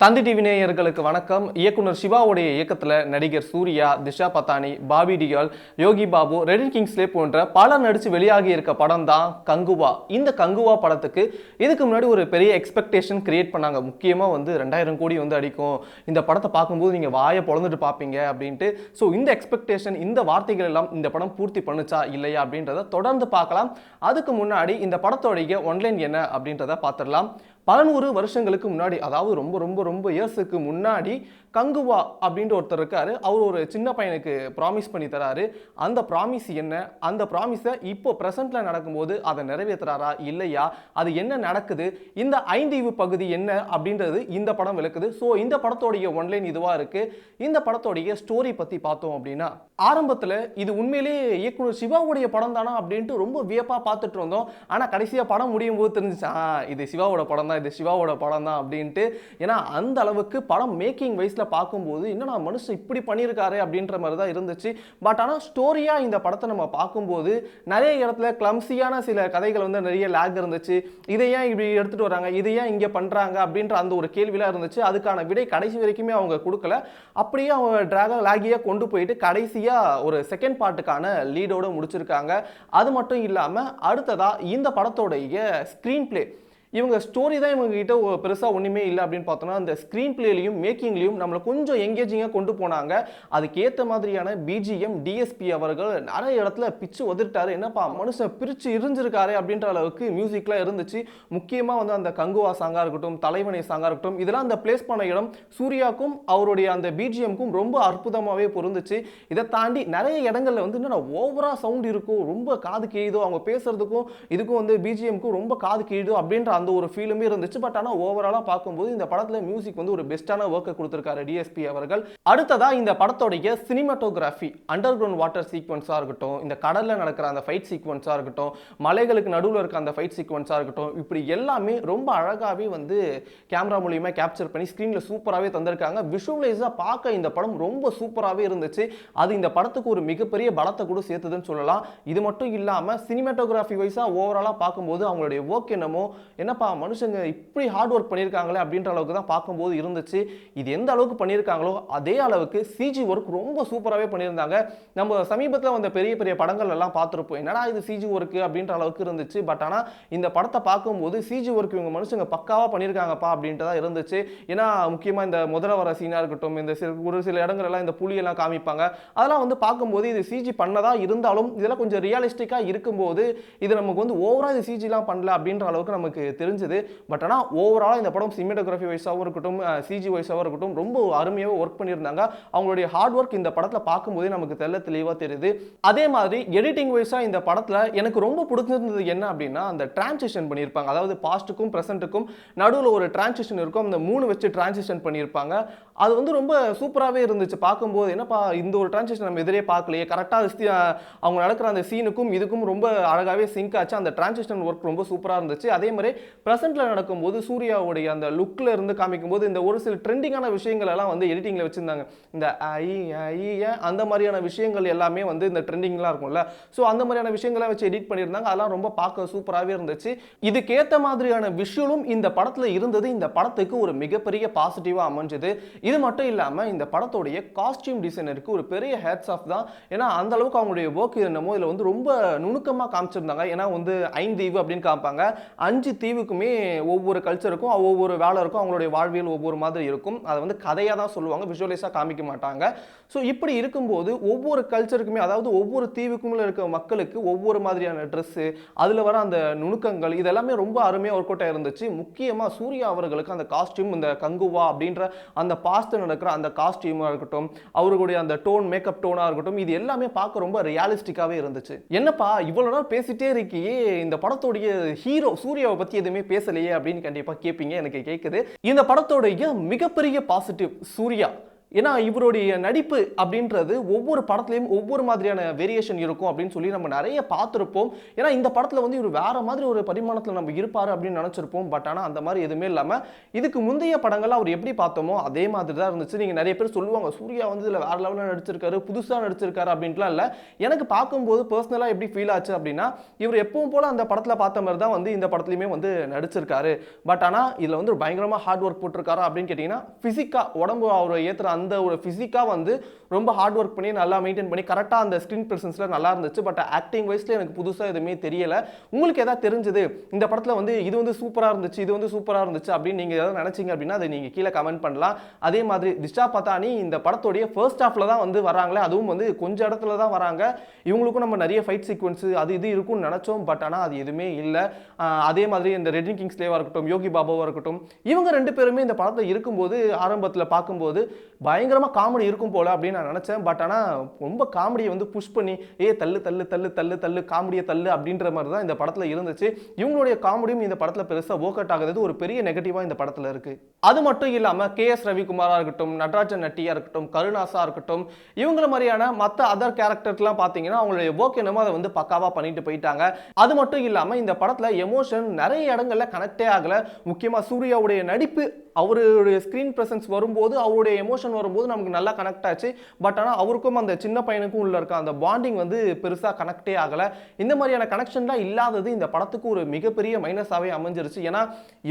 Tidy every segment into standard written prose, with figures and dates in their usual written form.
தந்தி TV நேயர்களுக்கு வணக்கம். இயக்குனர் சிவாவுடைய இயக்கத்தில் நடிகர் சூர்யா, திஷா பத்தானி, பாபி டியால், யோகி பாபு, ரெடின் கிங்ஸ்லே போன்ற பலர் நடித்து வெளியாகி இருக்க படம் தான் கங்குவா. இந்த கங்குவா படத்துக்கு இதுக்கு முன்னாடி ஒரு பெரிய எக்ஸ்பெக்டேஷன் கிரியேட் பண்ணாங்க. முக்கியமாக 2000 கோடி அடிக்கும், இந்த படத்தை பார்க்கும்போது நீங்கள் வாயை பொழந்துட்டு பார்ப்பீங்க அப்படின்ட்டு. ஸோ இந்த எக்ஸ்பெக்டேஷன், இந்த வார்த்தைகள் எல்லாம் இந்த படம் பூர்த்தி பண்ணுச்சா இல்லையா அப்படின்றத தொடர்ந்து பார்க்கலாம். அதுக்கு முன்னாடி இந்த படத்தோடைய ஒன்லைன் என்ன அப்படின்றத பார்த்துடலாம். 100 வருஷங்களுக்கு முன்னாடி, அதாவது ரொம்ப ரொம்ப ரொம்ப இயர்ஸுக்கு முன்னாடி கங்குவா அப்படின்ற ஒருத்தர் இருக்காரு. அவர் ஒரு சின்ன பையனுக்கு ப்ராமிஸ் பண்ணி தராரு. அந்த ப்ராமிஸ் என்ன, அந்த ப்ராமிஸை இப்போ ப்ரெசென்ட்ல நடக்கும்போது அதை நிறைவேற்றுறாரா இல்லையா, அது என்ன நடக்குது, இந்த ஐந்தீவு பகுதி என்ன அப்படின்றது இந்த படம் விளக்குது. ஸோ இந்த படத்தோடைய ஒன்லைன் இதுவா இருக்கு. இந்த படத்தோடைய ஸ்டோரி பத்தி பார்த்தோம் அப்படின்னா, ஆரம்பத்தில் இது உண்மையிலேயே இயக்குனர் சிவாவுடைய படம் தானா அப்படின்ட்டு ரொம்ப வியப்பா பார்த்துட்டு இருந்தோம். ஆனால் கடைசியாக படம் முடியும் போது தெரிஞ்சிச்சு, இது சிவாவோட படம் தான், இது சிவாவோட படம் தான் அப்படின்ட்டு. ஏன்னா அந்த அளவுக்கு படம் மேக்கிங் வைஸ்ல பார்க்கும்போது என்னன்னா மனுஷன் இப்படி பண்ணியிருக்காரு அப்படின்ற மாதிரி தான் இருந்துச்சு. பட் ஆனால் ஸ்டோரியா இந்த படத்தை நம்ம பார்க்கும்போது நிறைய இடத்துல கிளம்சியான சில கதைகள் நிறைய லேக் இருந்துச்சு. இதை ஏன் இப்படி எடுத்துட்டு வராங்க, இதை ஏன் இங்கே பண்றாங்க அப்படின்ற அந்த ஒரு கேள்விலாம் இருந்துச்சு. அதுக்கான விடை கடைசி வரைக்குமே அவங்க கொடுக்கல. அப்படியே அவங்க டிராகன் லேகியா கொண்டு போயிட்டு கடைசியா ஒரு செகண்ட் பார்ட்டுக்கான லீடோட முடிச்சிருக்காங்க. அது மட்டும் இல்லாம அடுத்ததா இந்த படத்தோடைய ஸ்கிரீன் பிளே, இவங்க ஸ்டோரி தான் இவங்க கிட்ட பெருசாக ஒன்றுமே இல்லை அப்படின்னு பார்த்தோம்னா, அந்த ஸ்க்ரீன் பிளேலையும் மேக்கிங்லையும் நம்மளை கொஞ்சம் எங்கேஜிங்காக கொண்டு போனாங்க. அதுக்கேற்ற மாதிரியான பிஜிஎம் டிஎஸ்பி அவர்கள் நிறைய இடத்துல பிச்சு உதறிட்டாரு. என்னப்பா மனுஷன் பிரித்து இருந்திருக்காரு அப்படின்ற அளவுக்கு மியூசிக்லாம் இருந்துச்சு. முக்கியமாக அந்த கங்குவா சாங்காக இருக்கட்டும், தலைவனை சாங்காக இருக்கட்டும், இதெல்லாம் அந்த பிளேஸ் பண்ண இடம் சூர்யாவுக்கும் அவருடைய அந்த பிஜிஎம்க்கும் ரொம்ப அற்புதமாகவே பொருந்துச்சு. இதை தாண்டி நிறைய இடங்கள்ல என்னென்ன ஓவரா சவுண்ட் இருக்கும், ரொம்ப காது கிழிதோ, அவங்க பேசுறதுக்கும் இதுக்கும் பிஜிஎம்க்கும் ரொம்ப காது கிழிதோ அப்படின்ற அந்த ஒரு ஃபீலுமே இருந்துச்சு. பட் ஆனால் ஓவராலாக பார்க்கும்போது இந்த படத்தில் மியூசிக் ஒரு பெஸ்ட்டான ஒர்க்கை கொடுத்துருக்காரு டிஎஸ்பி அவர்கள். அடுத்ததாக இந்த படத்தோடைய சினிமாட்டோகிராஃபி, அண்டர் கிரவுண்ட் வாட்டர் சீக்வன்ஸாக இருக்கட்டும், இந்த கடலில் நடக்கிற அந்த ஃபைட் சீக்வன்ஸாக இருக்கட்டும், மலைகளுக்கு நடுவில் இருக்க அந்த ஃபைட் சீக்வன்ஸாக இருக்கட்டும், இப்படி எல்லாமே ரொம்ப அழகாகவே கேமரா மூலியமாக கேப்சர் பண்ணி ஸ்க்ரீனில் சூப்பராகவே தந்திருக்காங்க. விஷுவலைஸாக பார்க்க இந்த படம் ரொம்ப சூப்பராகவே இருந்துச்சு. அது இந்த படத்துக்கு ஒரு மிகப்பெரிய பலத்தை கூட சேர்த்துதுன்னு சொல்லலாம். இது மட்டும் இல்லாமல் சினிமாட்டோகிராஃபி வைஸாக ஓவராலாக பார்க்கும்போது அவங்களுடைய ஒர்க் என்னப்பா மனுஷங்க இப்படி ஹார்ட் ஒர்க் பண்ணியிருக்காங்களே அப்படின்ற அளவுக்கு தான் பார்க்கும்போது இருந்துச்சு. இது எந்த அளவுக்கு பண்ணியிருக்காங்களோ அதே அளவுக்கு சிஜி ஒர்க் ரொம்ப சூப்பராகவே பண்ணியிருந்தாங்க. நம்ம சமீபத்தில் வந்த பெரிய பெரிய படங்கள் எல்லாம் பார்த்துருப்போம், என்னடா இது சிஜி ஒர்க்கு அப்படின்ற அளவுக்கு இருந்துச்சு. பட் ஆனால் இந்த படத்தை பார்க்கும்போது சிஜி ஒர்க் இவங்க மனுஷங்க பக்காவாக பண்ணியிருக்காங்கப்பா அப்படின்ட்டு தான் இருந்துச்சு. ஏன்னா முக்கியமாக இந்த முதல்ல வர சீனாக இருக்கட்டும், இந்த ஒரு சில இடங்கள் எல்லாம் இந்த புலியெல்லாம் காமிப்பாங்க, அதெல்லாம் பார்க்கும்போது இது சிஜி பண்ணதா இருந்தாலும் இதெல்லாம் கொஞ்சம் ரியலிஸ்டிக்காக இருக்கும்போது இது நமக்கு ஓவரா இது சிஜிலாம் பண்ணல அப்படின்ற அளவுக்கு நமக்கு தெரிஞ்சது. பட் ஆனால் ஓவராலாக இந்த படம் சினிமாட்டோகிராஃபி வைஸாகவும் இருக்கட்டும், சிஜி வைஸாகவும் இருக்கட்டும், ரொம்ப அருமையாக ஒர்க் பண்ணியிருந்தாங்க. அவங்களுடைய ஹார்ட் ஒர்க் இந்த படத்தில் பார்க்கும்போதே நமக்கு தெளிவாக தெரியுது. அதே மாதிரி எடிட்டிங் வைஸாக இந்த படத்தில் எனக்கு ரொம்ப பிடிச்சிருந்தது என்ன அப்படின்னா, அந்த டிரான்சிஷன் பண்ணியிருப்பாங்க. அதாவது பாஸ்ட்டுக்கும் ப்ரெசென்ட்டுக்கும் நடுவில் ஒரு டிரான்சிஷன் இருக்கும், அந்த 3 வச்சு டிரான்சிஷன் பண்ணியிருப்பாங்க. அது ரொம்ப சூப்பராகவே இருந்துச்சு பார்க்கும்போது. என்னப்பா இந்த ஒரு டிரான்சிஷன் நம்ம எதிரே பார்க்கலையே, கரெக்டாக அவங்க நடக்கிற அந்த சீனுக்கும் இதுக்கும் ரொம்ப அழகாகவே சிங்க் ஆச்சு. அந்த டிரான்சிஷன் ஒர்க் ரொம்ப சூப்பராக இருந்துச்சு. அதே மாதிரி பிரசன்ட்ல நடக்கும்போது சூர்யாவுடைய அந்த லுக்ல இருந்து காமிக்கும்போது இந்த ஒரு சில ட்ரெண்டிங்கான விஷயங்கள் எல்லாம் எடிட்டிங்ல வச்சிருந்தாங்க. இந்த அந்த மாதிரியான விஷயங்கள் எல்லாமே இந்த ட்ரெண்டிங்லாம் இருக்கும்ல, ஸோ அந்த மாதிரியான விஷயங்களை வச்சு எடிட் பண்ணியிருந்தாங்க. அதெல்லாம் ரொம்ப பார்க்க சூப்பராகவே இருந்துச்சு. இதுக்கேற்ற மாதிரியான விஷுவலும் இந்த படத்தில் இருந்தது. இந்த படத்துக்கு ஒரு மிகப்பெரிய பாசிட்டிவாக அமைஞ்சது. இது மட்டும் இல்லாமல் இந்த படத்துடைய காஸ்டியூம் டிசைனருக்கு ஒரு பெரிய ஹேட்ஸ் ஆஃப் தான். ஏன்னா அந்த அளவுக்கு அவங்களுடைய ஒர்க் என்னமோ இதில் ரொம்ப நுணுக்கமாக காமிச்சிருந்தாங்க. ஏன்னா 5 தீவு அப்படின்னு காமிப்பாங்க. 5 தீவுக்குமே ஒவ்வொரு கல்ச்சருக்கும் ஒவ்வொரு வேலை இருக்கும், அவங்களுடைய வாழ்வியல் ஒவ்வொரு மாதிரி இருக்கும். அதை கதையாக தான் சொல்லுவாங்க, விஷுவலைஸாக காமிக்க மாட்டாங்க. ஸோ இப்படி இருக்கும்போது ஒவ்வொரு கல்ச்சருக்குமே, அதாவது ஒவ்வொரு தீவுக்கும் இருக்க மக்களுக்கு ஒவ்வொரு மாதிரியான ட்ரெஸ்ஸு, அதில் வர அந்த நுணுக்கங்கள், இதெல்லாமே ரொம்ப அருமையாக ஒர்க் அவுட் ஆயிருந்துச்சு. முக்கியமாக சூர்யா அவர்களுக்கு அந்த காஸ்டியூம், இந்த கங்குவா அப்படின்ற அந்த பாஸ்ட் நடக்கிற அந்த காஸ்டியூமாக இருக்கட்டும், அவர்களுடைய அந்த டோன், மேக்கப் டோனாக இருக்கட்டும், இது எல்லாமே பார்க்க ரொம்ப ரியாலிஸ்டிக்காகவே இருந்துச்சு. என்னப்பா இவ்வளோ நாள் பேசிட்டே இருக்கியே, இந்த படத்தோடைய ஹீரோ சூர்யாவை பற்றி எதுவுமே பேசலையே அப்படின்னு கண்டிப்பாக கேட்பீங்க, எனக்கு கேட்குது. இந்த படத்தோடைய மிகப்பெரிய பாசிட்டிவ் சூர்யா. ஏன்னா இவருடைய நடிப்பு அப்படின்றது ஒவ்வொரு படத்துலையும் ஒவ்வொரு மாதிரியான வேரியேஷன் இருக்கும் அப்படின்னு சொல்லி நம்ம நிறைய பார்த்துருப்போம். ஏன்னா இந்த படத்தில் வந்து இவர் வேற மாதிரி ஒரு பரிமாணத்தில் நம்ம இருப்பார் அப்படின்னு நினச்சிருப்போம். பட் ஆனால் அந்த மாதிரி எதுவுமே இல்லாமல் இதுக்கு முந்தைய படங்கள் அவர் எப்படி பார்த்தோமோ அதே மாதிரி தான் இருந்துச்சு. நீங்கள் நிறைய பேர் சொல்லுவாங்க சூர்யா வந்து இதில் வேற லெவலில் நடிச்சிருக்காரு, புதுசாக நடிச்சிருக்காரு அப்படின்ட்டுலாம் இல்லை. எனக்கு பார்க்கும்போது பர்சனலாக எப்படி ஃபீல் ஆச்சு அப்படின்னா இவர் எப்பவும் போல அந்த படத்தில் பார்த்த மாதிரி தான் வந்து இந்த படத்துலையுமே வந்து நடிச்சிருக்காரு. பட் ஆனால் இதில் வந்து பயங்கரமாக ஹார்ட் ஒர்க் போட்டிருக்காரா அப்படின்னு கேட்டிங்கன்னா ஃபிசிக்காக உடம்பு அவரை ஏற்றுற அந்த ஒரு ஃபிசிக்காக வந்து ரொம்ப ஹார்ட் ஒர்க் பண்ணி நல்லா மெயின்டைன் பண்ணி கரெக்டாக அந்த ஸ்க்ரீன் ப்ரெசன்ஸில் நல்லா இருந்துச்சு. பட் ஆக்டிங் வைஸில் எனக்கு புதுசாக எதுவுமே தெரியல. உங்களுக்கு எதாவது தெரிஞ்சது இந்த படத்தில் வந்து இது வந்து சூப்பராக இருந்துச்சு, இது வந்து சூப்பராக இருந்துச்சு அப்படின்னு நீங்கள் எதாவது நினச்சிங்க அப்படின்னா அதை நீங்கள் கீழே கமெண்ட் பண்ணலாம். அதே மாதிரி திஷா பதானி இந்த படத்துடைய ஃபர்ஸ்ட் ஹாஃபில் தான் வந்து வராங்களே, அதுவும் வந்து கொஞ்சம் இடத்துல தான் வராங்க. இவங்களுக்கும் நம்ம நிறைய ஃபைட் சீக்வன்ஸு அது இது இருக்கும்னு நினச்சோம். பட் ஆனால் அது எதுவுமே இல்லை. அதே மாதிரி இந்த ரெட் கிங்ஸ்லேவாக இருக்கட்டும், யோகி பாபுவாக இருக்கட்டும், இவங்க ரெண்டு பேருமே இந்த படத்தில் இருக்கும்போது ஆரம்பத்தில் பார்க்கும்போது பயங்கரமாக காமெடி இருக்கும் போல அப்படின்னு நான் நினச்சேன். பட் ஆனால் ரொம்ப காமெடியை வந்து புஷ் பண்ணி தள்ளு தள்ளு தள்ளு தள்ளு தள்ளு காமெடியை தள்ளு அப்படின்ற மாதிரி தான் இந்த படத்தில் இருந்துச்சு. இவங்களுடைய காமெடியும் இந்த படத்தில் பெருசாக ஒர்க் அவுட் ஆகுது ஒரு பெரிய நெகட்டிவாக இந்த படத்தில் இருக்கு. அது மட்டும் இல்லாமல் KS ரவிக்குமாரா இருக்கட்டும், நடராஜன் நட்டியா இருக்கட்டும், கருணாசா இருக்கட்டும், இவங்கள மாதிரியான மற்ற அதர் கேரக்டர்லாம் பார்த்தீங்கன்னா அவங்களுடைய ஒர்க் என்னமோ அதை வந்து பக்காவாக பண்ணிட்டு போயிட்டாங்க. அது மட்டும் இல்லாமல் இந்த படத்தில் எமோஷன் நிறைய இடங்கள்ல கனெக்டே ஆகலை. முக்கியமாக சூர்யாவுடைய நடிப்பு அவருடைய ஸ்க்ரீன் ப்ரெசன்ஸ் வரும்போது அவருடைய எமோஷன் வரும்போது நமக்கு நல்லா கனெக்ட் ஆச்சு. பட் ஆனால் அவருக்கும் அந்த சின்ன பையனுக்கும் உள்ள இருக்க அந்த பாண்டிங் வந்து பெருசாக கனெக்டே ஆகலை. இந்த மாதிரியான கனெக்ஷன்லாம் இல்லாதது இந்த படத்துக்கு ஒரு மிகப்பெரிய மைனஸாகவே அமைஞ்சிருச்சு. ஏன்னா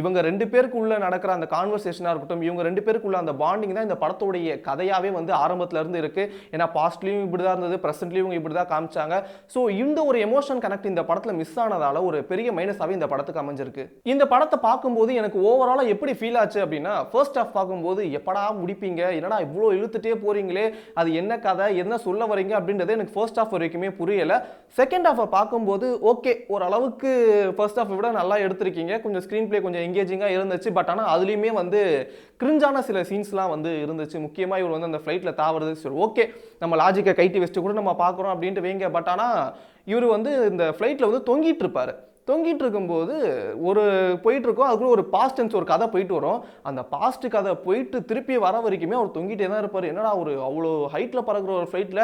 இவங்க ரெண்டு பேருக்குள்ள நடக்கிற அந்த கான்வர்சேஷனாக இருக்கட்டும், இவங்க ரெண்டு பேருக்குள்ள அந்த பாண்டிங் தான் இந்த படத்துடைய கதையாகவே வந்து ஆரம்பத்தில் இருந்து இருக்கு. ஏன்னா பாஸ்ட்லேயும் இப்படி தான் இருந்தது, ப்ரெசென்ட்லேயும் இவங்க இப்படி தான் காமிச்சாங்க. ஸோ இந்த ஒரு எமோஷன் கனெக்ட் இந்த படத்தில் மிஸ் ஆனதால ஒரு பெரிய மைனஸாகவே இந்த படத்துக்கு அமைஞ்சிருக்கு. இந்த படத்தை பார்க்கும்போது எனக்கு ஓவராலாக எப்படி ஃபீல் ஆச்சு அப்படின்னா ஃபர்ஸ்ட் ஹாஃப் பார்க்கும்போது எப்படா முடிப்பீங்க, என்னடா இவ்வளோ இழுத்துட்டே போறீங்களே, அது என்ன கதை, என்ன சொல்ல வரீங்க அப்படின்றது எனக்கு ஃபர்ஸ்ட் ஹாஃப் வரைக்குமே புரியல. செகண்ட் ஹாஃபை பார்க்கும்போது ஓகே ஓரளவுக்கு ஃபர்ஸ்ட் ஹாஃபை விட நல்லா எடுத்திருக்கீங்க, கொஞ்சம் ஸ்க்ரீன் பிளே கொஞ்சம் எங்கேஜிங்காக இருந்துச்சு. பட் ஆனால் அதுலேயுமே வந்து கிரிஞ்சான சில சீன்ஸ்லாம் வந்து இருந்துச்சு. முக்கியமாக இவர் வந்து அந்த ஃப்ளைட்டில் தாவறது சரி ஓகே நம்ம லாஜிக்கை கைட்டி வச்சுட்டு கூட நம்ம பார்க்குறோம் அப்படின்ட்டு வைங்க. பட் ஆனால் இவர் வந்து இந்த ஃப்ளைட்டில் வந்து தொங்கிட்டு இருப்பார். தொங்கிட்டு இருக்கும்போது ஒரு போயிட்டு இருக்கோம், அதுக்குள்ள ஒரு பாஸ்ட் டென்ஸ் ஒரு கதை போயிட்டு வரும். அந்த பாஸ்ட் கதை போயிட்டு திருப்பி வர வரைக்குமே அவர் தொங்கிட்டே தான் இருப்பார். என்னடா ஒரு அவ்வளோ ஹைட்டில் பறக்கிற ஒரு ஃப்ளைட்டில்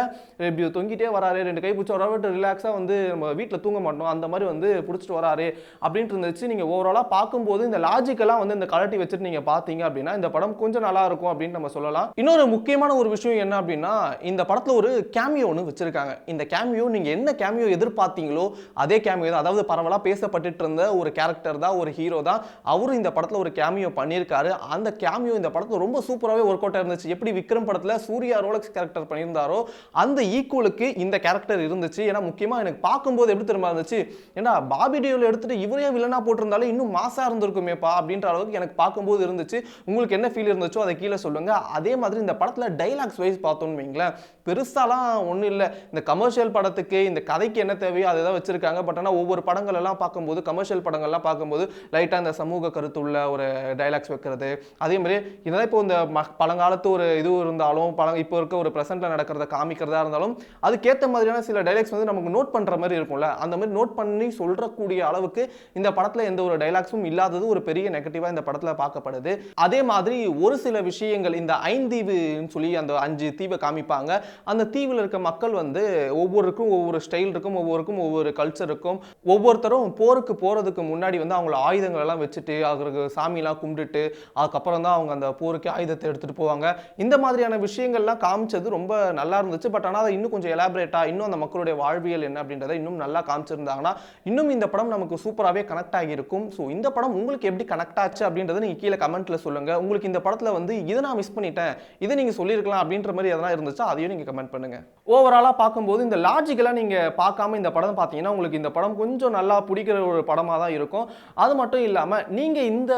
இப்படி தொங்கிட்டே வராரு, ரெண்டு கை பிடிச்சி வர ரிலாக்ஸாக வந்து நம்ம வீட்டில் தூங்க மாட்டோம் அந்த மாதிரி வந்து பிடிச்சிட்டு வராரு அப்படின்ட்டு இருந்துச்சு. நீங்கள் ஓவராலாக பார்க்கும்போது இந்த லாஜிக்கெல்லாம் வந்து இந்த கலட்டி வச்சுட்டு நீங்கள் பார்த்தீங்க அப்படின்னா இந்த படம் கொஞ்சம் நல்லா இருக்கும் அப்படின்னு நம்ம சொல்லலாம். இன்னொரு முக்கியமான ஒரு விஷயம் என்ன அப்படின்னா இந்த படத்தில் ஒரு கேமியோ ஒன்று வச்சிருக்காங்க. இந்த கேமியோ நீங்கள் என்ன கேமியோ எதிர்பார்த்தீங்களோ அதே கேமியோ தான். அதாவது பரவலாக பேசப்பட்டு இருந்த ஒரு கேரக்டர் தான், ஒரு ஹீரோ தான். அவரும் இந்த படத்துல ஒரு கேமியோ பண்ணியிருக்காரு. அந்த கேமியோ இந்த படத்துல ரொம்ப சூப்பராகவே ஒர்க் அவுட் இருந்துச்சு. எப்படி விக்ரம் படத்துல சூர்யா ரோலக்ஸ் கேரக்டர் பண்ணியிருந்தாரோ அந்த ஈக்குவலுக்கு இந்த கேரக்டர் இருந்துச்சு. ஏன்னா முக்கியமா எனக்கு பார்க்கும்போது எப்படி தெரியுமா இருந்துச்சு, ஏன்னா பாபி டியோல எடுத்துட்டு இவரே வில்லனா போட்டிருந்தாலும் இன்னும் மாசா இருந்திருக்குமேப்பா அப்படின்ற அளவுக்கு எனக்கு பார்க்கும்போது இருந்துச்சு. உங்களுக்கு என்ன ஃபீல் இருந்துச்சோ அதை கீழே சொல்லுங்க. அதே மாதிரி இந்த படத்துல டைலாக்ஸ் வைஸ் பார்த்தோம்னு வைங்களேன், பெருசாலாம் ஒன்றும் இல்லை. இந்த கமர்ஷியல் படத்துக்கு இந்த கதைக்கு என்ன தேவையோ அதை தான் வச்சிருக்காங்க. பட் ஆனால் ஒவ்வொரு படங்கள் எல்லாம் பார்க்கும்போது கமர்ஷியல் படங்கள்லாம் பார்க்கும்போது லைட்டாக இந்த சமூக கருத்து உள்ள ஒரு டைலாக்ஸ் வைக்கிறது, அதே மாதிரி இதெல்லாம் இப்போ இந்த பழங்காலத்து ஒரு இது இருந்தாலும் இப்போ இருக்க ஒரு ப்ரெசென்ட்ல நடக்கிறத காமிக்கிறதா இருந்தாலும் அதுக்கேற்ற மாதிரியான சில டைலாக்ஸ் வந்து நமக்கு நோட் பண்ணுற மாதிரி இருக்கும்ல, அந்த மாதிரி நோட் பண்ணி சொல்றக்கூடிய அளவுக்கு இந்த படத்தில் எந்த ஒரு டைலாக்ஸும் இல்லாதது ஒரு பெரிய நெகட்டிவாக இந்த படத்தில் பார்க்கப்படுது. அதே மாதிரி ஒரு சில விஷயங்கள் இந்த ஐந்தீவுன்னு சொல்லி அந்த 5 தீவை காமிப்பாங்க. அந்த தீவில் இருக்க மக்கள் வந்து ஒவ்வொருக்கும் ஒவ்வொரு ஸ்டைல் இருக்கும், ஒவ்வொருக்கும் ஒவ்வொரு கல்ச்சர் இருக்கும். ஒவ்வொருத்தரும் போருக்கு போறதுக்கு முன்னாடி வந்து அவங்கள ஆயுதங்கள் எல்லாம் வச்சுட்டு அவருக்கு சாமியெல்லாம் கும்பிட்டுட்டு அதுக்கப்புறம் தான் அவங்க அந்த போருக்கு ஆயுதத்தை எடுத்துட்டு போவாங்க. இந்த மாதிரியான விஷயங்கள்லாம் காமிச்சது ரொம்ப நல்லா இருந்துச்சு. பட் ஆனால் அதை இன்னும் கொஞ்சம் எலாபரேட்டா இன்னும் அந்த மக்களுடைய வாழ்வியல் என்ன அப்படின்றத இன்னும் நல்லா காமிச்சிருந்தாங்கன்னா இன்னும் இந்த படம் நமக்கு சூப்பராகவே கனெக்ட் ஆகியிருக்கும். ஸோ இந்த படம் உங்களுக்கு எப்படி கனெக்ட் ஆச்சு அப்படின்றத நீங்கள் கீழே கமெண்ட்ல சொல்லுங்க. உங்களுக்கு இந்த படத்தில் வந்து இதை நான் மிஸ் பண்ணிட்டேன், இதை நீங்கள் சொல்லியிருக்கலாம் அப்படின்ற மாதிரி எதனா இருந்துச்சா அதையும் நீங்கள் கமெண்ட் பண்ணுங்க. ஓவராலாக பார்க்கும்போது இந்த லாஜிக்கெல்லாம் நீங்கள் பார்க்காம இந்த படம் பார்த்தீங்கன்னா உங்களுக்கு இந்த படம் கொஞ்சம் நல்லா பிடிக்கிற ஒரு படமாக தான் இருக்கும். அது மட்டும் இல்லாமல் நீங்கள் இந்த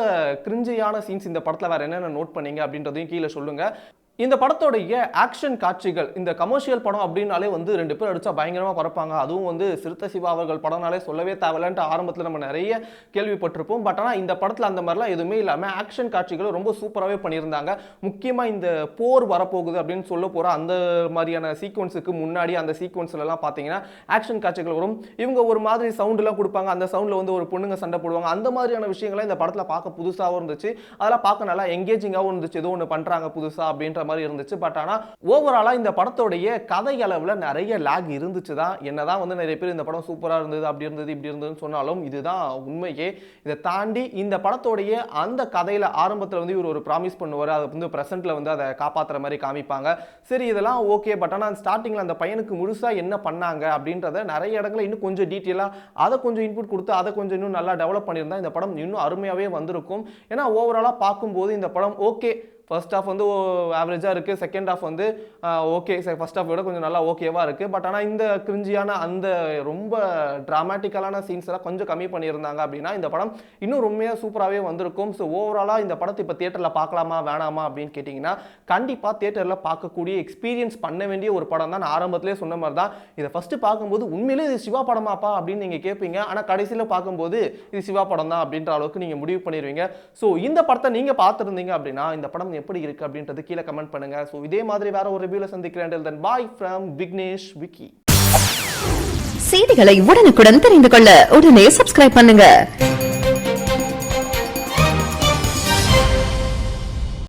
கிரிஞ்சியான சீன்ஸ் இந்த படத்தில் வேறு என்னென்ன நோட் பண்ணீங்க அப்படின்றதையும் கீழே சொல்லுங்கள். இந்த படத்தோடைய ஆக்ஷன் காட்சிகள் இந்த கமர்ஷியல் படம் அப்படின்னாலே வந்து 2 பேர் அடிச்சா பயங்கரமாக பறப்பாங்க. அதுவும் வந்து சிறுத்தை சிவா அவர்கள் படம்னாலே சொல்லவே தேவையில்லைன்ட்டு ஆரம்பத்தில் நம்ம நிறைய கேள்விப்பட்டிருப்போம். பட் ஆனால் இந்த படத்தில் அந்த மாதிரிலாம் எதுவுமே இல்லாமல் ஆக்ஷன் காட்சிகள் ரொம்ப சூப்பராகவே பண்ணியிருந்தாங்க. முக்கியமாக இந்த போர் வரப்போகுது அப்படின்னு சொல்ல போகிற அந்த மாதிரியான சீக்வன்ஸுக்கு முன்னாடி அந்த சீக்வன்ஸ்லாம் பார்த்தீங்கன்னா ஆக்ஷன் காட்சிகள் வரும். இவங்க ஒரு மாதிரி சவுண்டெலாம் கொடுப்பாங்க, அந்த சவுண்டில் வந்து ஒரு பொண்ணுங்க சண்டை போடுவாங்க. அந்த மாதிரியான விஷயங்கள்லாம் இந்த படத்தில் பார்க்க புதுசாகவும் இருந்துச்சு. அதெல்லாம் பார்க்க நல்லா எங்கேஜிங்காகவும் இருந்துச்சு. ஏதோ ஒன்று பண்ணுறாங்க புதுசாக அப்படின்ற மாதிரி இருந்துச்சு. பட் ஆனால் ஓவராலாக இந்த படத்தோடைய கதை அளவில் நிறைய லேக் இருந்துச்சு தான். என்னதான் வந்து நிறைய பேர் இந்த படம் சூப்பராக இருந்தது, அப்படி இருந்தது, இப்படி இருந்ததுன்னு சொன்னாலும் இதுதான் உண்மையே. இதை தாண்டி இந்த படத்தோடைய அந்த கதையில் ஆரம்பத்தில் வந்து இவர் ஒரு ப்ராமிஸ் பண்ணுவார், அதை வந்து ப்ரெசென்ட்டில் வந்து அதை காப்பாற்றுற மாதிரி காமிப்பாங்க. சரி இதெல்லாம் ஓகே. பட் ஆனால் ஸ்டார்டிங்கில் அந்த பையனுக்கு முழுசாக என்ன பண்ணாங்க அப்படின்றத நிறைய இடங்களில் இன்னும் கொஞ்சம் டீட்டெயிலாக அதை கொஞ்சம் இன்புட் கொடுத்து அதை கொஞ்சம் இன்னும் நல்லா டெவலப் பண்ணியிருந்தா இந்த படம் இன்னும் அருமையாகவே வந்திருக்கும். ஏன்னா ஓவராலாக பார்க்கும்போது இந்த படம் ஓகே, ஃபர்ஸ்ட் ஹாஃப் வந்து ஆவரேஜாக இருக்குது, செகண்ட் ஹாஃப் வந்து ஓகே, ஃபர்ஸ்ட் ஹாஃப் விட கொஞ்சம் நல்லா ஓகேவாக இருக்குது. பட் ஆனால் இந்த கிரிஞ்சியான அந்த ரொம்ப ட்ராமாட்டிக்கலான சீன்ஸ் எல்லாம் கொஞ்சம் கம்மி பண்ணியிருந்தாங்க அப்படின்னா இந்த படம் இன்னும் ரொம்பவே சூப்பராகவே வந்திருக்கும். ஸோ ஓவராலாக இந்த படத்தை இப்போ தியேட்டரில் பார்க்கலாமா வேணாமா அப்படின்னு கேட்டிங்கன்னா கண்டிப்பாக தியேட்டரில் பார்க்கக்கூடிய எக்ஸ்பீரியன்ஸ் பண்ண வேண்டிய ஒரு படம் தான். நான் ஆரம்பத்திலே சொன்ன மாதிரி தான், இதை ஃபஸ்ட்டு பார்க்கும்போது உண்மையிலே இது சிவா படமாப்பா அப்படின்னு நீங்கள் கேட்பீங்க. ஆனால் கடைசியில் பார்க்கும்போது இது சிவா படம் தான் அப்படின்ற அளவுக்கு நீங்கள் முடிவு பண்ணிடுவீங்க. ஸோ இந்த படத்தை நீங்கள் பார்த்துருந்தீங்க அப்படின்னா இந்த படம் எப்படி இருக்கு அப்படின்றது கீழே கமெண்ட் பண்ணுங்க. சோ இதே மாதிரி வேற ஒரு ரிவ்யூல சந்திக்கிறேன். தென் பாய் ஃப்ரம் விக்னேஷ் விக்கி. செய்திகளை உடனுக்குடன் தெரிந்து கொள்ள உடனே சப்ஸ்கிரைப் பண்ணுங்க.